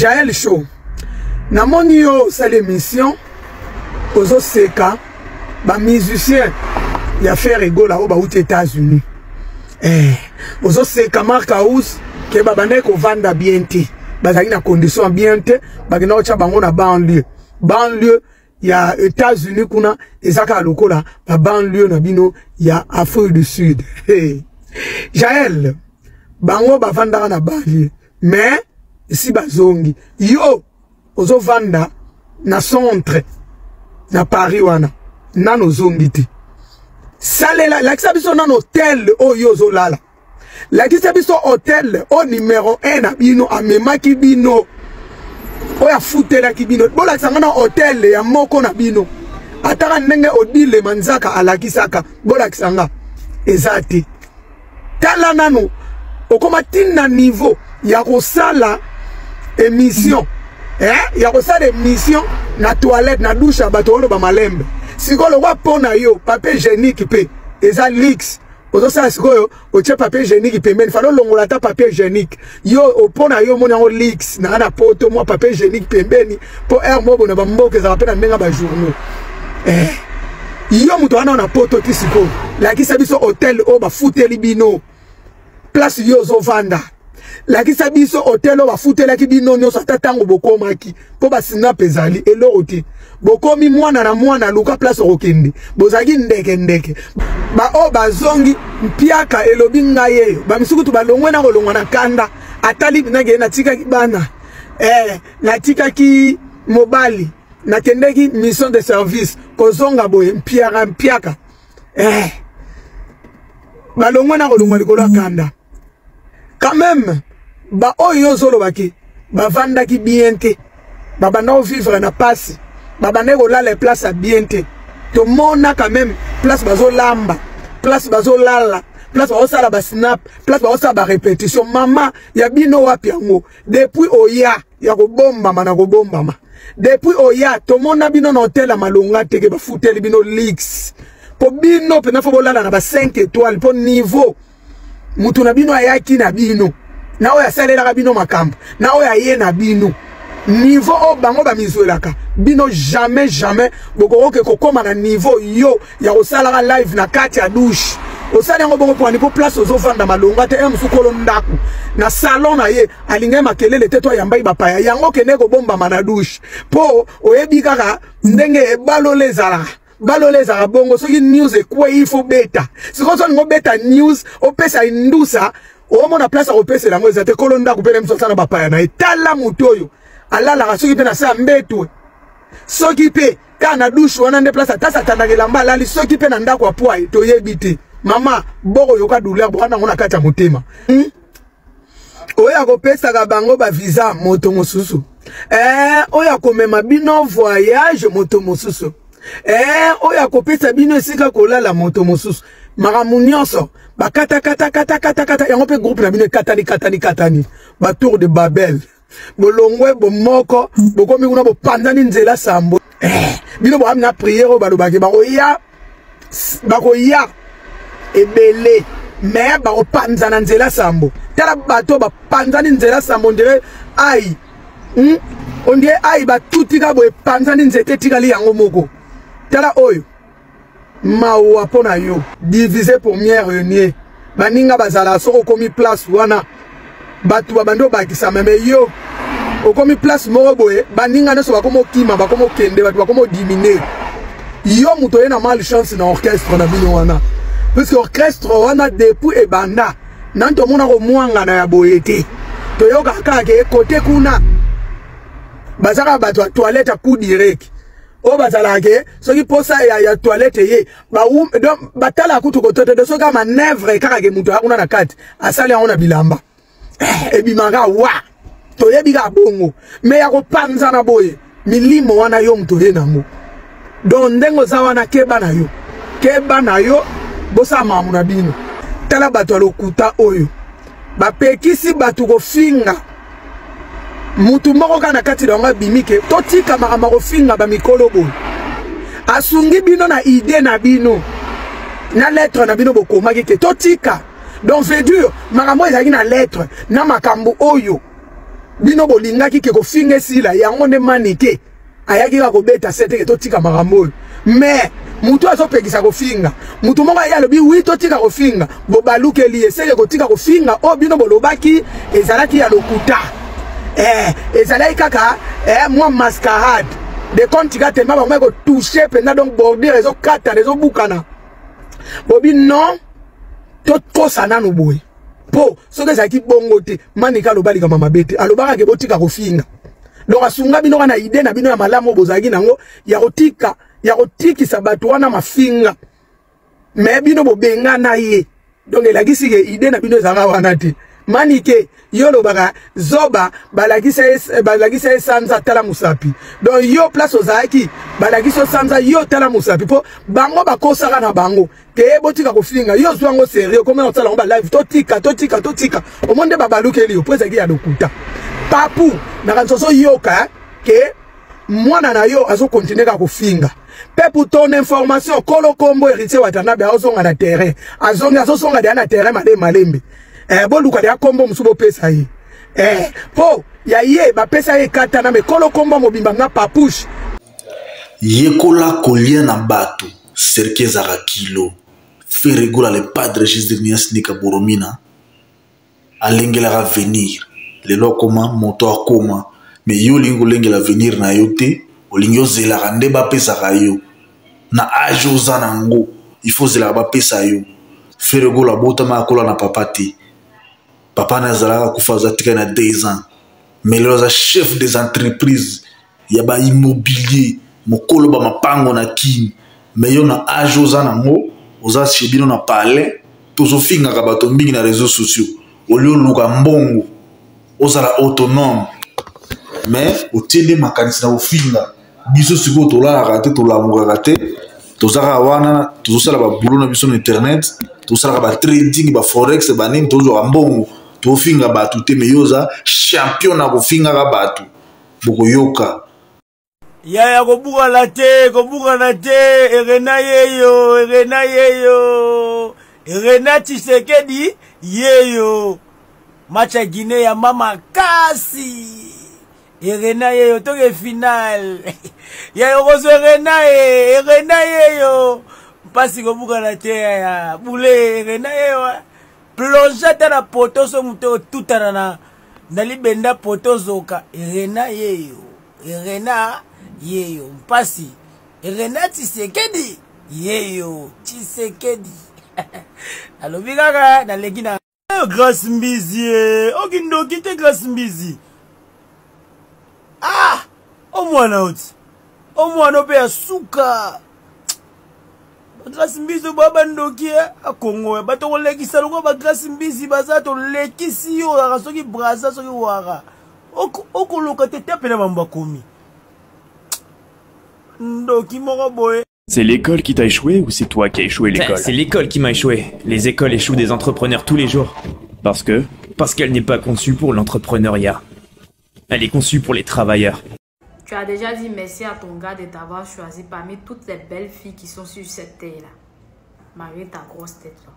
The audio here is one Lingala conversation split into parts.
Jaël Show. Namoni yo sa l'émission. Ozo seka. Ba musicien. Ya fait rigola au ba aux États-Unis. Ozo seka Mark House. Ke ba bande ko vanda bien te. Bazali na condition bien te. Ba gina ocha bango na banlieue. Banlieue. Ya États-Unis kuna. Ezaka lokola. Ba banlieue na bino. Ya Afrique du Sud. Jaël. Bango ba vanda na banlieue. Mais. Si bazongi yo ozo vanda na centre na Paris wana nano zongi ti salela la kisabiso na hôtel o yo zo lala la kisabiso hôtel o numéro 1 na bino amemaki bino o ya futela ki bino bola sanga na hôtel ya moko na bino ataka ndenge odile manzaka alakisaka bola kisanga ezati tala nano okoma tinna niveau ya kosala émission ya kosala émission na toilette na douche bato olo ba malembe sikolo wa pona yo papier hygiénique pe eza leaks ozo sala sikoyo oche papier hygiénique pe men falo longola ta papier hygiénique yo opona yo mona o leaks na poto mo papier hygiénique pembeni po air mo bona ba mboke za pena ndenga ba journaux yo muto ana na poto ti sikoyo la kisabiso hôtel o ba futeli bino place yo zo vanda la kisabiso hôtel o ba futela ki bino nyo sa tatango bokomaki po ba snap ezali eloti bokomi mwana na mwana luka place okende bozaki ndeke ba o bazongi mpiaka elobi ngaye ba misuku tu balongwe na kolongwa na kanda atali nage na tika ki bana na tika ki mobali na kendeki mission de service kozonga boye mpiaka balongwe na kolongwa likolo kanda quand même ba oyo zolo baki ba vanda ki biente ba banda vivre na passe ba banda ko la les places à biente to mona quand même place bazo lamba place bazo lala place bazo sala ba snap place bazo sala ba répétition mama ya bino wapi yango depuis oya ya ko bomba mana ko bomba ma depuis oya to mona bino na hotel malonga teke ba futeli bino leaks po bino pena fo bolala na ba 5 étoiles po niveau mutu na bino ayaki na bino na oya salela ka bino makambo na oya ye na bino niveau o bango ba mizuelaka bino jamais boko ke kokoma na niveau yo ya osala ka live na kati ya douche osala ngo bongo pour place ozo vanda malonga te msukolo ndaku na salon na ye alinga makelele teto ya mbai bapaya yango kene ko bomba mana douche po oyebi kaka ndenge baloleza bongo soki news ekwe il faut beta sikozo ngo beta news opesa indusa o mona place opesa lango ezate kolonda kupele msosa na bapaya na etala mutoyo alala soki pe na sa mbetu soki pe kana douche wana nde place atasa tandakela mbala ali soki pe na ndako apwa to yebite mama boko yoka douleur bwana ngona kata motema oya kopesa ka bango ba visa moto mosusu oya komema bino voyage moto mosusu oya kopesa bino esika kolala moto mosusu maramu nyonso bakata yango pe groupe na bino katani ba tour de Babel bolongwe bomoko bokomi kuna bopanzani nzela sambo bino bo amna prière balobaki bakoya ebele mais bakopanzana nzela sambo tala bato bapanzani nzela sambo ndire ai on dirait ai batutika bo panzani nzete tikali yango moko tala oyo mawa pona yo divisé pour mieux réunir baninga bazala soko komi place wana batu babando bakisa meme yo okomi place moko boye baninga neso bakomo kima bakomo kende batu bakomo diminuer yo muto yena malchance na orchestre na bino wana parce que orchestre wana depuis ebanda nanto mona ko mwanga na ya boyete to yoka kaka côté kuna bazaka batu toilette coup direct o bazalake soki posa ya toilette ye donc batala kutu kotote de soka manœuvre kaka ke muto akuna na kati asali ona bilamba ebimanga wa to yebika bongo me ya kopanza na boye milimo wana yo muto ye nango don ndengo za wana keba na yo bosa mamu na bino tala bato lokuta oyo bapekisi batu kofinga mutu moko kana kati donga bimike totika makama kofinga ba mikolo boy asungi bino na idée na bino na lettre na bino bokomaki ke totika donc fait dur makamo ezaki na lettre na makambo oyo bino bolingaki ke kofinga sila yango ne manike ayaki ka kobeta sete ke totika makambo mais mutu azopekisa kofinga mutu moko ya lobi wi totika kofinga bobalukeli eseye kotika kofinga o bino bolobaki ezalaki ya lokuta ezalaki kaka moi mascarade de kontika tellement ba ko toucher pendant donc border rezo kata rezo bukana bobi non to kosana no boy po soki ezalaki bongo te manika alobalika mamabete alobaka ke botika kofinga donc asunga bino kana ide na bino ya malamu bozalaki nango ya kotikisa bato wana mafinga me bino bobenga na ye donc elakisi ke ide na bino ezalaka wana te manike yo lobaka zoba balakisa sanza tala musapi donc yo place ozalaki balakisa sanza yo tala musapi po bango bakosaka na bango ke botika kofinga yo zwango sérieux comme on sala ba live totika omonde babalukeli yo pesa ki ya lokuta papu na kansoso yoka ke mwana na yo azo continuer ka kofinga pe pour ton information kolo kombo héritier watanabe azonga na terrain azonga na terrain malembe boluka ya kombo musubo pesa yi po ya ye ba pesa ye katana me kolo kombo mobimba nga papush yekola kolia na bato serkezaka kilo feregola le padre Jésus Nias Nika Boromina alengela venir lelo koma moto akoma me yo lingo lengela venir na yote olingo zela rande ba pesa kayo na ajo zanango il faut zela ba pesa yo feregola bota makola na papati papa na zala kufaza tika na 2 ans mais le chef des entreprises ya ba immobilier mokolo ba mapango na kin mais yo na ajo zanango oza shibino na palais tozofinga ka bato mbingi na réseaux sociaux olio luka mbongo ozala autonome mais otindi makanisi na ofinga biso siko tolalaka te tolamukaka te tozaka wana tozosala babulo na biso na internet tosalaka batrading baforex banini tozwaka mbongo tofinga bato te me yoza champion na kofingaka bato bokoyoka yaya kobukana te erena yeyo erena Tshisekedi yeyo matcha Guinée ya mama kasi erena yeyo toke final yayo kozo erena yeyo mpasi kobukana te ya bule erena yeyo plonge ta na poto so muto tutana na libenda poto zoka erena yeyo mpasi erena Tshisekedi yeyo Tshisekedi alobi kaka na legi na Grace Mbizi okindoki te Grace Mbizi omwana ope ya suka Grace Mbizi baba ndoki a Congo bato kolekisa longo ba Grace Mbizi baza to lekisi yo soki braza soki wara okoloka te tapela bamba komi ndoki moko boye. C'est l'école qui t'a échoué ou c'est toi qui as échoué l'école? C'est l'école qui m'a échoué. Les écoles échouent des entrepreneurs tous les jours. Parce que? Parce qu'elle n'est pas conçue pour l'entrepreneuriat. Elle est conçue pour les travailleurs. Tu as déjà dit merci à ton gars de t'avoir choisi parmi toutes les belles filles qui sont sur cette terre-là. Malgré ta grosse tête là.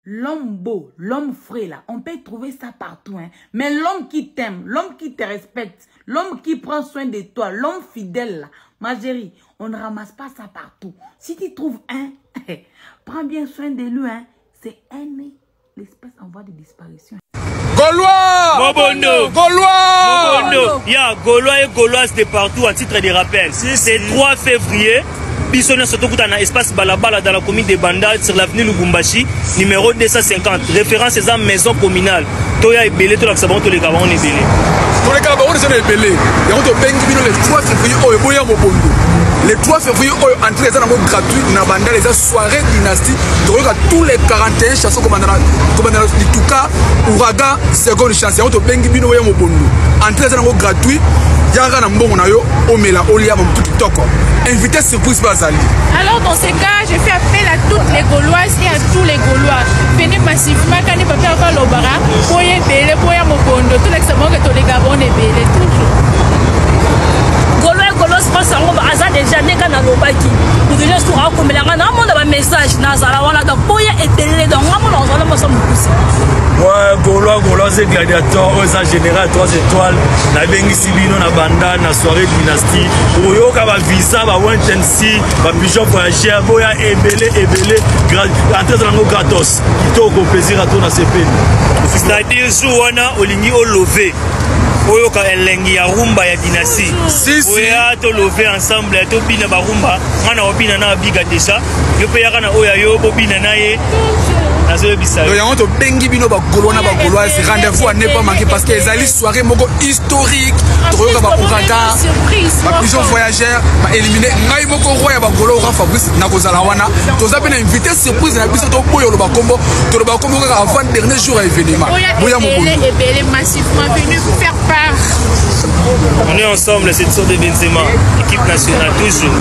L'homme beau, l'homme frais là, on peut trouver ça partout. Hein. Mais l'homme qui t'aime, l'homme qui te respecte, l'homme qui prend soin de toi, l'homme fidèle là, ma chérie, on ne ramasse pas ça partout. Si tu trouves un, prends bien soin de lui. Hein. C'est un l'espèce en voie de disparition. Gaulois Mobondo Gaulois Mobondo Ya Gaulois et Gauloises de partout à titre de rappel. C'est 3 février. Bissonne surtout dans l'espace Balabala dans la commune de Banda sur l'avenue Lubumbashi numéro 250. Référence à la maison communale. Toya est belé, tout l'accès tous les gars on est belé. Tous les gars on est belé. Et on te baigne le 3 février au Eboya Mobondo. Le 3 février au entrée les gens gratuit na Banda les soirées dynastie. Donc tous les 41 chansons commandant Lituka Ouragan seconde chance. On te baigne bino au Mobondo. Entrée les gens gratuit. Yanga na mbongo na yo omela olia mon tout toko. Invité surprise Bazali. Alors dans ces cas, je fais appel à toutes les Gauloises et à tous les Gaulois. Venez massivement quand il va faire encore l'obara. Poye belé, poye mokondo. Tout l'exemple que tous les Gabon est belé toujours. Gaulois pense en gros aza déjà neka na lobaki. Nous déjà sur a comme la na monde ba message na zala wana donc poye et belé donc on a mo so mukusi. Ouais, Gaulois, c'est gladiateur, c'est général 3 étoiles. Na bengi Sibino, na banda, na soirée dynastie. Pour yo, ka ba visa, ba Wentensi, ba pigeon voyageur, boya ebele, entrer dans le gratos. Ito ko plaisir à ton ACP. C'est-à-dire, Jouana, Olingi, Olové. Oyo ka elengi ya rumba ya dynastie. Oya to lové ensemble, to bina ba rumba. Ngana obina na biga déjà. Yo pe ya kana oya yo bobina na ye. Donc yango to bengi bino ba Gaulois na ba Gauloises rendez-vous à ne pas manquer parce que ezali soirée moko historique toyoka ba ouragans ba pigeon voyageur ba éliminé ngai moko roi ya ba Gaulois Fabrice na kozala wana toza bena invité surprise na biso to boyo lo ba kombo ka avant dernier jour à événement boya moko et massivement venu faire part. On est ensemble, c'est une sorte de Benzema, équipe nationale toujours.